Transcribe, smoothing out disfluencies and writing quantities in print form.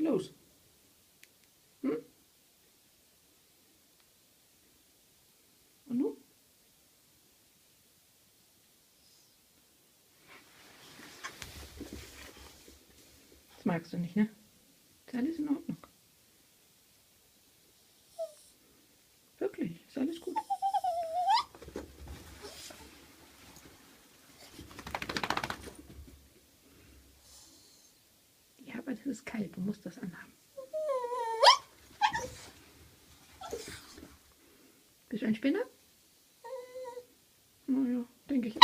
los? Hm? Und nun? Das magst du nicht, ne? Ist alles in Ordnung. Wirklich, ist alles gut. Ja, aber das ist kalt, du musst das anhaben. Bist du ein Spinner? Naja, denke ich.